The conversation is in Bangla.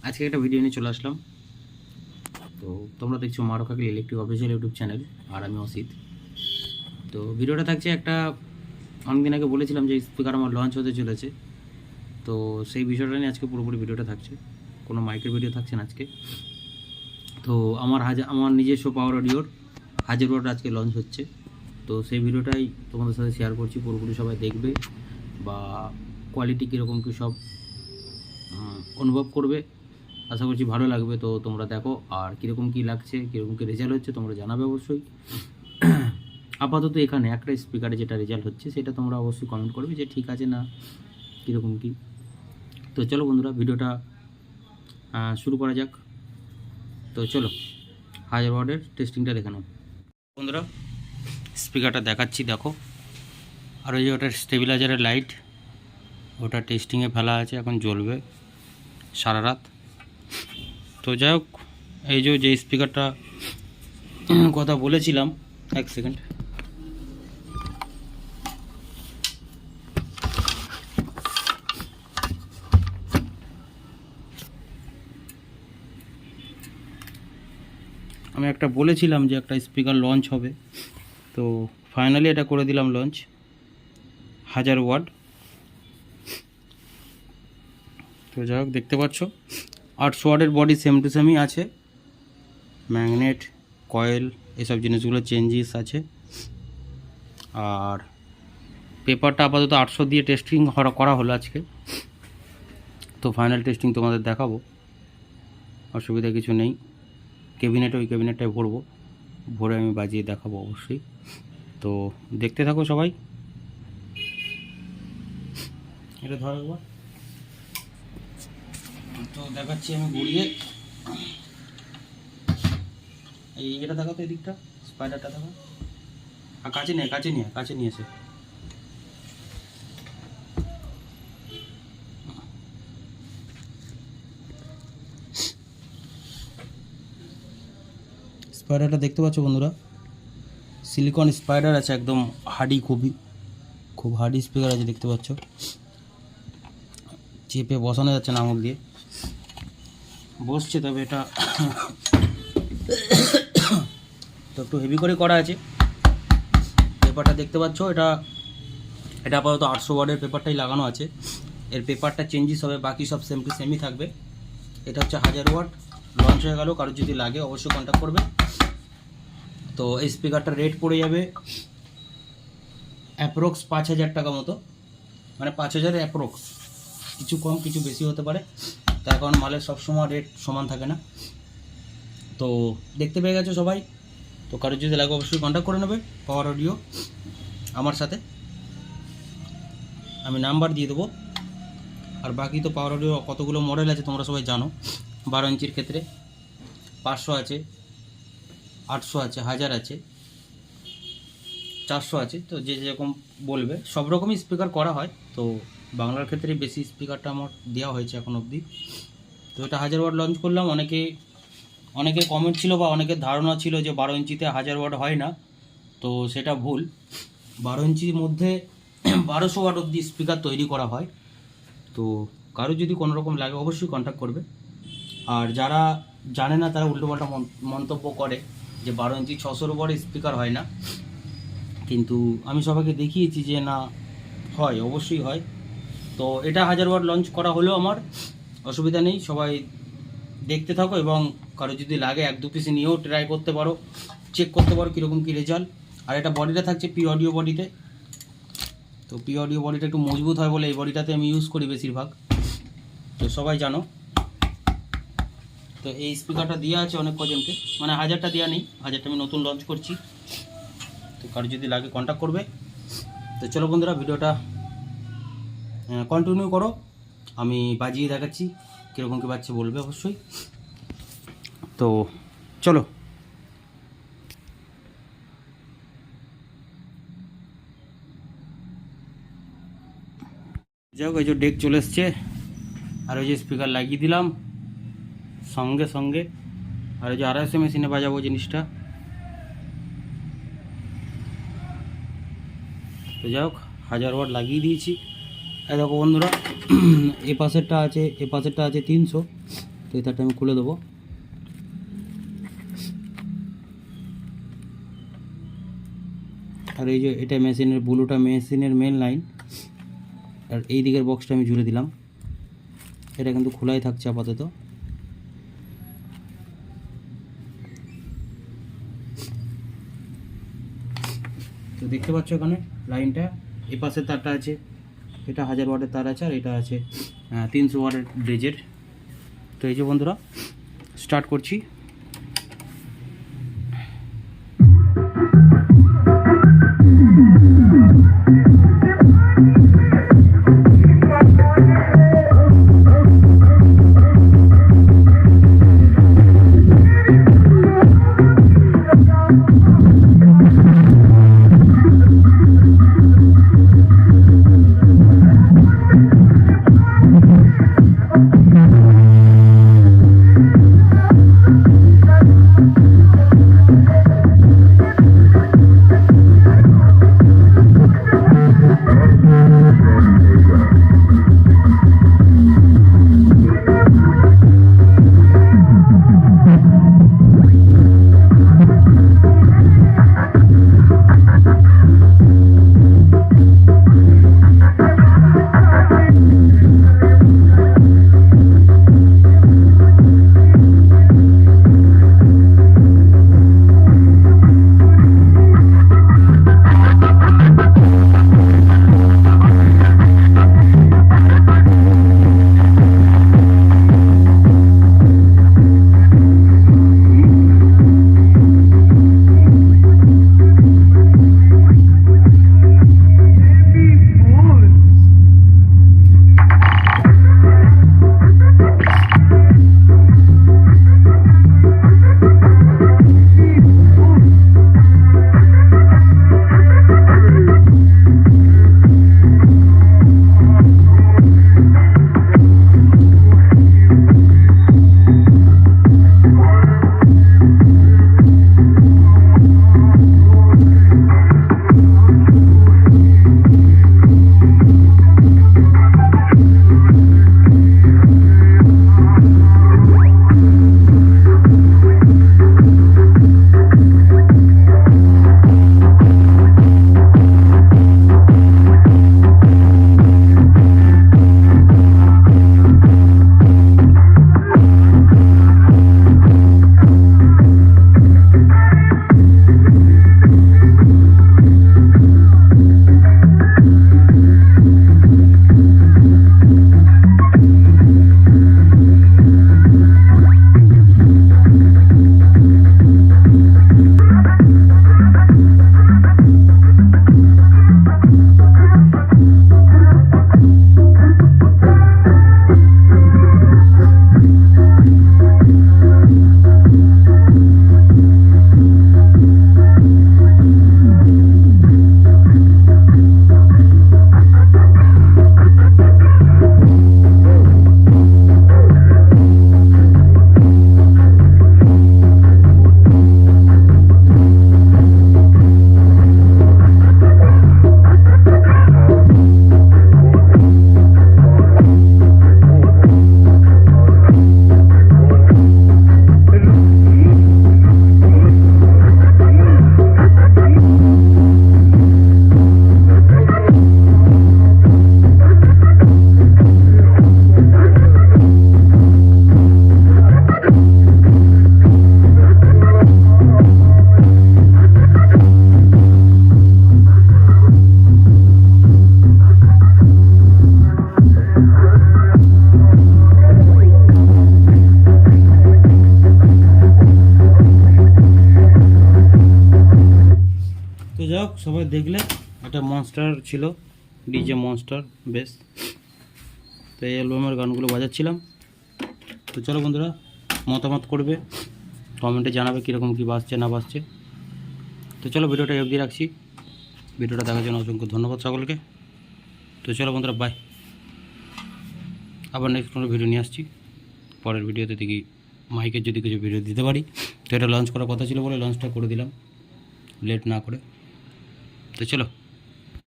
আজকে একটা ভিডিও নিয়ে চলে আসলাম। তো তোমরা দেখছো মারুখাকি ইলেকট্রিক অফিসিয়াল ইউটিউব চ্যানেল, আর আমি অসিত। তো ভিডিওটা থাকছে একটা, অনেকদিন আগে বলেছিলাম যে স্পিকার আমার লঞ্চ হতে চলেছে। তো সেই বিষয়টা নিয়ে আজকে পুরোপুরি ভিডিওটা থাকছে, কোনো মাইকের ভিডিও থাকছে না আজকে। তো আমার নিজস্ব পাওয়ার অডিওর 1000 ওয়াট আজকে লঞ্চ হচ্ছে। তো সেই ভিডিওটাই তোমাদের সাথে শেয়ার করছি, পুরোপুরি সবাই দেখবে বা কোয়ালিটি কীরকম কী সব অনুভব করবে। আশা করছি ভালো লাগবে। তো তোমরা দেখো, আর কীরকম কী লাগছে, কীরকম কী রেজাল্ট হচ্ছে তোমরা জানাবে অবশ্যই। আপাতত এখানে একটা স্পিকারে যেটা রেজাল্ট হচ্ছে সেটা তোমরা অবশ্যই কমেন্ট করবে যে ঠিক আছে না কীরকম কী। তো চলো বন্ধুরা, ভিডিওটা শুরু করা যাক। তো চলো 1000 ওয়াটের টেস্টিংটা দেখে নাও বন্ধুরা। স্পিকারটা দেখাচ্ছি, দেখো। আর ওই যে ওটার স্টেবিলাইজারের লাইট, ওটা টেস্টিংয়ে ফেলা আছে, এখন জ্বলবে সারা রাত। তো যাই হোক, এই যে স্পিকারটা কথা বলেছিলাম, এক সেকেন্ড। আমি একটা বলেছিলাম যে একটা স্পিকার লঞ্চ হবে, তো ফাইনালি এটা করে দিলাম লঞ্চ। 1000 ওয়াট। তো যাই হোক, দেখতে পাচ্ছ 800 ওয়াটের বডি সেম টু সেমই আছে। ম্যাগনেট, কয়েল, এসব জিনিসগুলো চেঞ্জেস আছে। আর পেপারটা আপাতত 800 দিয়ে টেস্টিং করা হলো আজকে। তো ফাইনাল টেস্টিং তোমাদের দেখাবো, অসুবিধা কিছু নেই। ওই ক্যাবিনেটটায় ভরে আমি বাজিয়ে দেখাবো অবশ্যই। তো দেখতে থাকো সবাই। এটা ধরো একবার, তো দেখাচ্ছি আমি ঘুরিয়ে। এটা দেখো তো, এদিকটা স্পাইডারটা দেখো। আর কাছে নিয়ে এসে। স্পাইডারটা দেখতে পাচ্ছ বন্ধুরা, সিলিকন স্পাইডার আছে, একদম হার্ডি, খুব হার্ডি স্পিকার আছে, দেখতে পাচ্ছ। চেপে বসানো যাচ্ছে না আঙুল দিয়ে, বসছে, তবে এটা তো একটু হেভি করে করা আছে। পেপারটা দেখতে পাচ্ছ, এটা আপাতত 800 ওয়াটের পেপারটাই লাগানো আছে। এর পেপারটা চেঞ্জেস হবে, বাকি সব সেম টু সেমই থাকবে। এটা হচ্ছে 1000 ওয়াট লঞ্চ হয়ে গেল। কারোর যদি লাগে অবশ্যই কন্ট্যাক্ট করবে। তো এই স্পিকারটার রেট পড়ে যাবে অ্যাপ্রক্স 5000 টাকা মতো, মানে 5000 অ্যাপ্রক্স। কিছু কম কিছু বেশি হতে পারে, তার কারণ মালের সবসময় রেট সমান থাকে না। তো দেখতে পেয়ে গেছো সবাই। তো কারোর যদি লাগে অবশ্যই কন্ট্যাক্ট করে নেবে পাওয়ার অডিও আমার সাথে, আমি নাম্বার দিয়ে দেবো। আর বাকি তো পাওয়ার অডিও কতগুলো মডেল আছে তোমরা সবাই জানো। 12 ইঞ্চির ক্ষেত্রে 500 আছে, 800 আছে, 1000 আছে, 400 আছে। তো যে যেরকম বলবে, সব রকমই স্পিকার করা হয়। তো বাংলার ক্ষেত্রে বেশি স্পিকারটা আমার দেওয়া হয়েছে এখন অবধি। তো এটা 1000 ওয়াট লঞ্চ করলাম। অনেকের কমেন্ট ছিল বা অনেকের ধারণা ছিল যে 12 ইঞ্চিতে 1000 ওয়াট হয় না। তো সেটা ভুল। 12 ইঞ্চির মধ্যে 1200 ওয়াট অবধি স্পিকার তৈরি করা হয়। তো কারো যদি কোনো রকম লাগে অবশ্যই কন্ট্যাক্ট করবে। আর যারা জানে না তারা উল্টোপাল্টা মন্তব্য করে যে 12 ইঞ্চি 600 ওয়াট স্পিকার হয় না। কিন্তু আমি সবাইকে দেখিয়েছি যে না, হয়, অবশ্যই হয়। তো এটা 1000 ওয়াট লঞ্চ করা হলো আমার, অসুবিধা নেই। সবাই দেখতে থাকো, এবং কারো যদি লাগে 1-2 পিস নিয়েও ট্রাই করতে পারো, চেক করতে পারো কীরকম কী রেজাল্ট। আর এটা বডিটা থাকছে পি অডিও বডিতে। তো পি অডিও বডিটা একটু মজবুত হয় বলে এই বডিটাতে আমি ইউজ করি বেশিরভাগ, তো সবাই জানো। তো এই স্পিকারটা দেওয়া আছে অনেক কজনকে, মানে 1000টা দেওয়া নেই, 1000টা আমি নতুন লঞ্চ করছি। তো কারো যদি লাগে কন্ট্যাক্ট করবে। তো চলো বন্ধুরা, ভিডিওটা কন্টিনিউ করো, আমি বাজিয়ে দেখাচ্ছি কীরকম কী বাজছে, বলবে অবশ্যই। তো চলো। যাই হোক, এই যে ডেক চলে এসছে, আর ওই যে স্পিকার লাগিয়ে দিলাম সঙ্গে সঙ্গে। আর ওই যে 250 মেশিনে বাজাবো জিনিসটা। তো যাই হোক, 1000 ওয়াট লাগিয়ে দিয়েছি। এই দেখো বন্ধুরা, এ পাশেরটা আছে 300, তো এই তারটা আমি খুলে দেবো। আর এই যে এটা মেশিনের ব্লুটা মেশিনের মেন লাইন, আর এই দিকের বক্সটা আমি জুড়ে দিলাম। এটা কিন্তু খোলাই থাকছে আপাতত। তো দেখতে পাচ্ছ এখানে লাইনটা, এই পাশের তারটা আছে, এটা 1000 ওয়াটের তার আছে, আর এটা আছে 300 ওয়াটের ব্রিজের। তো এই যে বন্ধুরা স্টার্ট করছি। যাই হোক, সবাই দেখলে একটা মনস্টার ছিল, ডিজে মনস্টার বেশ। তো এই অ্যালবামের গানগুলো বাজাচ্ছিলাম। তো চলো বন্ধুরা, মতামত করবে, কমেন্টে জানাবে কীরকম কী বাজছে না বাজছে। তো চলো ভিডিওটা অবধি রাখছি। ভিডিওটা দেখার জন্য অসংখ্য ধন্যবাদ সকলকে। তো চলো বন্ধুরা, বাই। আবার নেক্সট কোনো ভিডিও নিয়ে আসছি। পরের ভিডিওতে দেখি মাইকের যদি কিছু ভিডিও দিতে পারি। তো এটা লঞ্চ করার কথা ছিল বলে লঞ্চটা করে দিলাম লেট না করে। তো চলো।